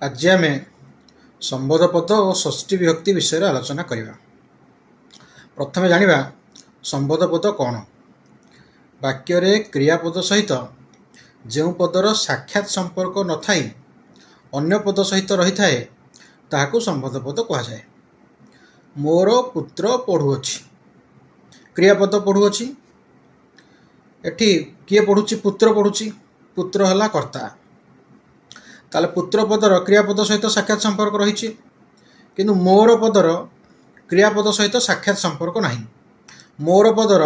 आज आम संबोध पद और षष्ठी विभक्ति विषय आलोचना करवा। प्रथम जानिबा संबोध पद कौन। वाक्य क्रियापद सहित जो पदर साक्षात संपर्क न थाई अन्य पद सहित रही थाए ताहाकू संबोध पद कहुए। मोर पुत्र पढ़ुअछि, क्रियापद पढ़ुअछि। एठी किए पढ़ुछि? पुत्र पढ़ुछि। पुत्र हला कर्ता। ताले पुत्र पदर क्रियापद सहित साक्षात संपर्क रही, किंतु मोर पदर क्रियापद सहित साक्षात संपर्क नहीं। मोर पदर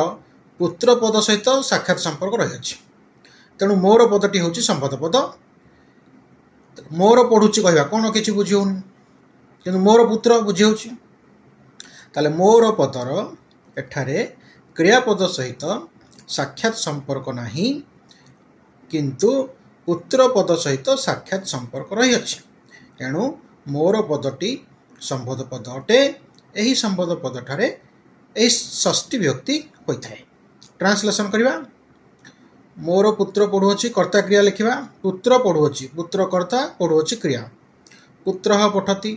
पुत्र पद सहित साक्षात संपर्क रही। तेणु मोर पदटी हूँ संबोध पद। मोर पढ़ुछि कहवा कौन किसी बुझी होनी, किंतु मोर पुत्र बुझी होछि। ताले मोर पदर एठारे क्रियापद सहित साक्षात संपर्क नहीं, किंतु पुत्र पद सहित साक्षात संपर्क रही अछि। एणु मोर पदटी संबोध पद अटे। यही संबोध पद ठारे यही षष्ठी विभक्ति होता है। ट्रांसलेशन करवा। मोर पुत्र पढ़ुअछि, कर्ता क्रिया लिखा। पुत्र पढ़ुअछि, पुत्र कर्ता, पढ़ुअछि क्रिया। पुत्र पठति।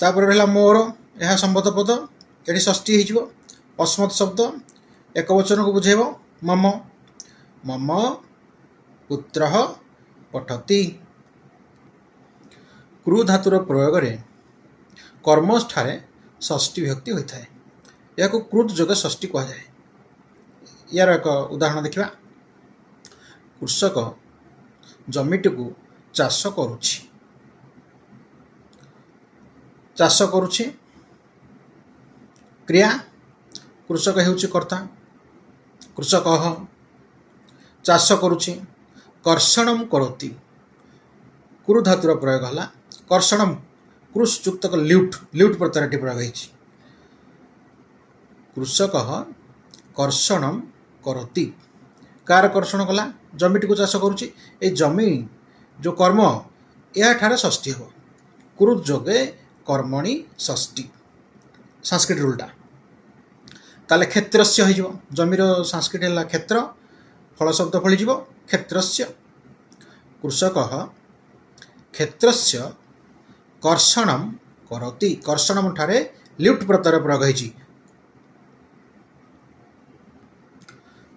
तापर रहा मोर, यह संबोध पद। ये षष्ठी हो अस्मत् शब्द एक वचन को बुझेब। मम, मम पुत्र पठति। क्रू धातुर प्रयोग रे कर्मस ठारे षष्ठी विभक्ति होता है। यह क्रुत जोगे षष्ठी कह जाए। यार एक उदाहरण देखा। कृषक जमीटी को चाष करुछि। चाष करुछि क्रिया। कृषक हेउछि कर्ता। कृषक चाष करुछि। कर्षणम करोति। कुरु धातुर प्रयोग है कर्षणम। कृष युक्त ल्यूट, ल्यूट प्रत्यय प्रयोग होइछि। कृषक कर्षणम करोति। कार कर्षण कला? जमीटी को चाष करुछि। ए जमी जो कर्म यह ठारे षष्ठी हो। कुरु जोगे कर्मणि षष्ठी। संस्कृत उल्टा। ताले क्षेत्रस्य हो। जमीर संस्कृत है क्षेत्र। फल शब्द फलिज क्षेत्रस्य। कृषक क्षेत्रस्य कर्षणम करोति। कर्षणम ठारे ल्यूट प्रत्यय प्रयोग होइछि।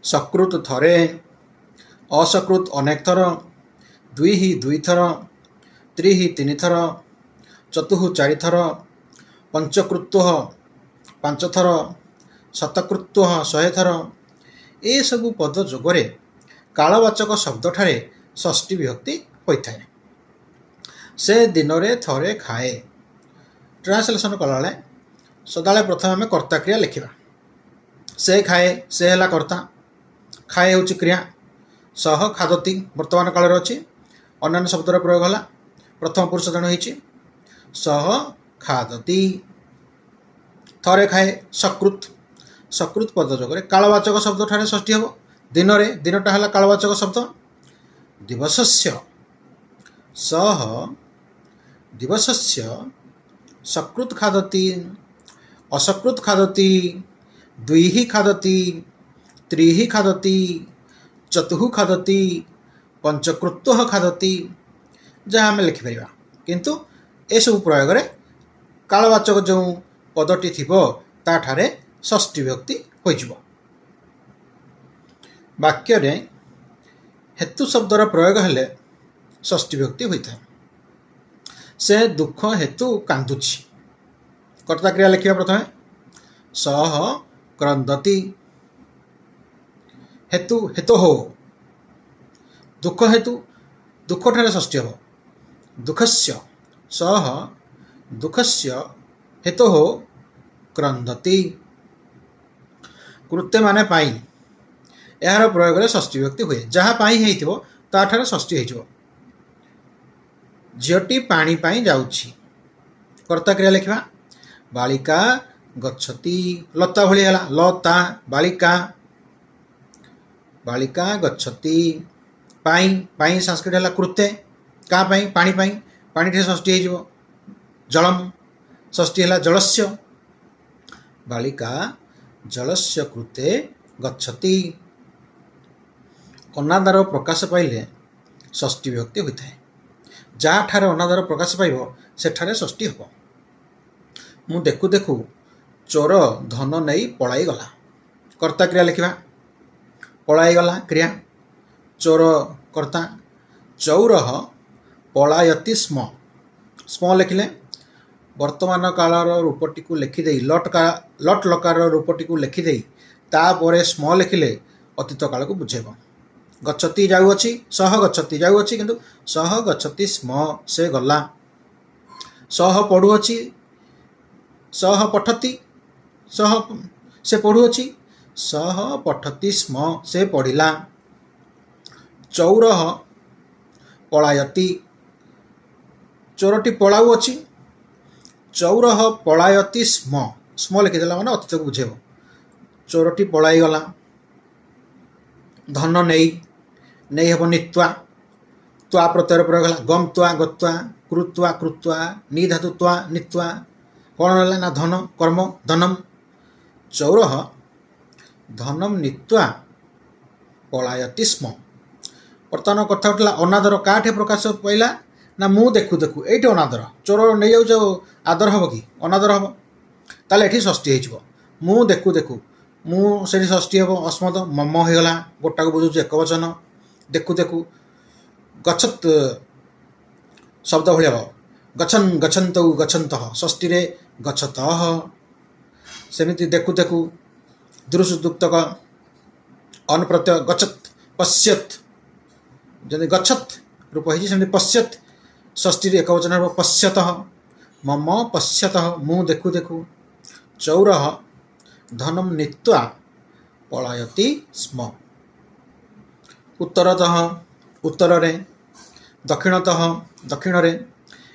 सकृत थरे, असकृत अनेक थर, द्विहि दुई थर, त्रिहि तीन थर, चतुः चारि थर, पंचकृत्वः पांच थर, शतकृत्वः 100 थर। ए सबु पद जोगरे कालवाचक शब्द ठारे षष्ठी विभक्ति होता है। से दिन रे थरे खाए। ट्रांसलेशन कला सदा प्रथम आम कर्ता क्रिया लिखा। से खाए, से है कर्ता। खाए हूँ क्रिया। सह खादती वर्तमान काल अच्छी। अन्य शब्दर प्रयोग है। प्रथम पुरुष जन हो। सह खादती। थरे खाए सकृत। सकृत पद जोगरे कालवाचक शब्द ठारे षष्ठी हम। दिन रे, दिनटा है कालवाचक शब्द। दिवसस्य, सह दिवसस्य सकृत खादति, असकृत खादति, द्विहि खादति, त्रिहि खादति, चतुः खादति, पंचकृत्वः खादति। जहाँ आम लिखिपर, किंतु ए सब प्रयोग रे कालवाचक जो पदटी थिबो ताठारे षष्ठी विभक्ति होइजिबो। वाक्य रे हेतु शब्दर प्रयोग हेले षष्ठी विभक्ति होता है। से दुख हेतु कांदुछि। कर्ता क्रिया लिखा प्रथमे। सह क्रंदति। हेतु हेतु हो। दुख हेतु, दुख ठारे षष्ठी हो। दुखस्य, सह दुखस्य हेतु हो क्रंदति। कृत्य माने पाई। यार प्रयोग रे षष्ठी विभक्ति हुए। जहाँ पाई हेइथिबो ताठारे षष्ठी हेइजिबो। झीटी पानी पाई जाउछि। कर्ता क्रिया लिखा। बालिका गच्छति। लता भली है लता। बालिका, बालिका गच्छति। पाई, पाई संस्कृत है कृत्य। क्या पाई? पानी पाई। पानी ठे षष्ठी हो। जलम षष्ठी है जलस्य। बालिका जलस्य कृते गच्छति। अन्नादार प्रकाश पाइले षष्ठी विभक्ति होता है। जहाँठारे अनादर प्रकाश पाइब सेठारे षष्ठी हब। मु देखु देखु चोर धन नहीं पलाई गला। कर्ता क्रिया लिखा पलाई गला क्रिया चोर कर्ता चौरः पलायति स्म स्म लिखिले वर्तमान कालर रूपटी को लिखिदे लट लकार रूपटी को लिखिदे तापर स्म लिखिले अतीत काल को बुझेब। गच्छति जाऊँगी सह गच्छति जाऊँगी किंतु सह गच्छति स्म से गला। सह पढ़ुअछि सह पठति सह से पढ़ुअछि सह पठति स्म से पढ़िला। चौरः पलायति चोरटी पलाउअछि चौरः पलायति स्म स्म लिखिदेला माने अतीत को बुझेब। चोरटी पलाई गला। धन नहीं नहीं हम नित्वा त्वा प्रत्यय प्रयोग है गम त्वा गत्वा कृत्वा कृत्वा नि धातु त्वा नित्वा कौन है ना धन कर्म धनम। चौरः धनम नित्वा पलायति स्म। बर्तमान कथा उठला अनादर काठे प्रकाश पाइला ना मु देखु देखु ये अनादर चोर नहीं जाऊ आदर हम कि अनादर हम ताले ये षष्ठी हो। मु देखु देखु मुझे षष्ठी हम अस्मद मम होगला गोटा को बुझुचे एक वचन। देखु देखु गच्छत शब्द भाई हम गच्छन गच्छन्तौ गच्छन्तः षष्ठी रे गच्छतः। सेमिति देखु देखु दुरुसुक्तक अन प्रत्यय गच्छत पश्यत जदि गच्छत रूप होती सेमती पश्यत षष्ठी रे एक वचन हम पश्यतः मम पश्यतः मु देखु देखु। चौरः धनम नीत्वा पलायति स्म। उत्तरतः उत्तर रे दक्षिणतः दक्षिण रे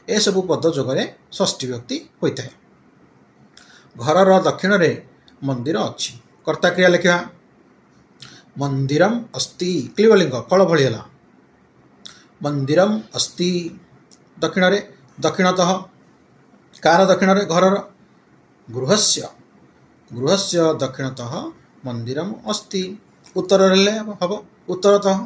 ए सबु पद जोगरे षष्ठी व्यक्ति होता है। घरर दक्षिण रे मंदिर अच्छी कर्ता क्रिया लिखा मंदिरम अस्ति क्लीबलिंग फल भलिला मंदिरम अस्ति। दक्षिण रे दक्षिणतः कार दक्षिण रे घरर गृहस्य गृहस्य दक्षिणतः मंदिरम अस्ति। उत्तर हम उत्तरतः